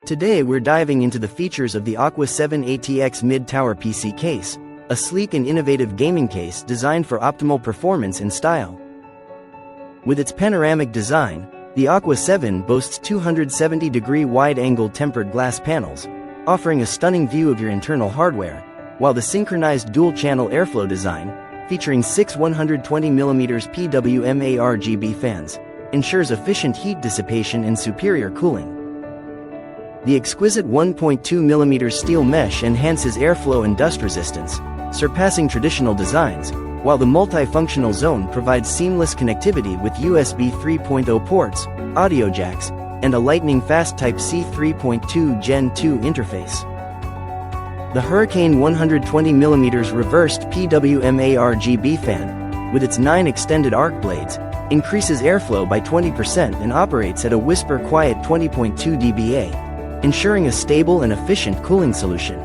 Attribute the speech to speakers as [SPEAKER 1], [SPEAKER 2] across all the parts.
[SPEAKER 1] Today we're diving into the features of the Aqua 7 ATX mid-tower PC case, a sleek and innovative gaming case designed for optimal performance and style. With its panoramic design, the Aqua 7 boasts 270-degree wide-angle tempered glass panels, offering a stunning view of your internal hardware, while the synchronized dual-channel airflow design, featuring 6 120mm PWM ARGB fans, ensures efficient heat dissipation and superior cooling. The exquisite 1.2mm steel mesh enhances airflow and dust resistance, surpassing traditional designs, while the multifunctional zone provides seamless connectivity with USB 3.0 ports, audio jacks, and a lightning-fast Type-C 3.2 Gen 2 interface. The Hurricane 120mm reversed PWM ARGB fan, with its 9 extended arc blades, increases airflow by 20% and operates at a whisper-quiet 20.2 dBA, ensuring a stable and efficient cooling solution.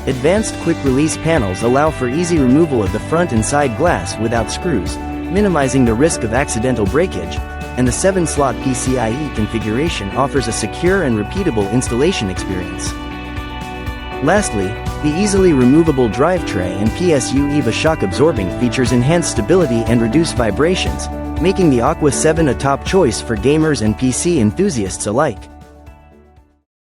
[SPEAKER 1] Advanced quick-release panels allow for easy removal of the front and side glass without screws, minimizing the risk of accidental breakage, and the 7-slot PCIe configuration offers a secure and repeatable installation experience. Lastly, the easily removable drive tray and PSU EVA shock-absorbing features enhance stability and reduce vibrations, making the Aqua 7 a top choice for gamers and PC enthusiasts alike.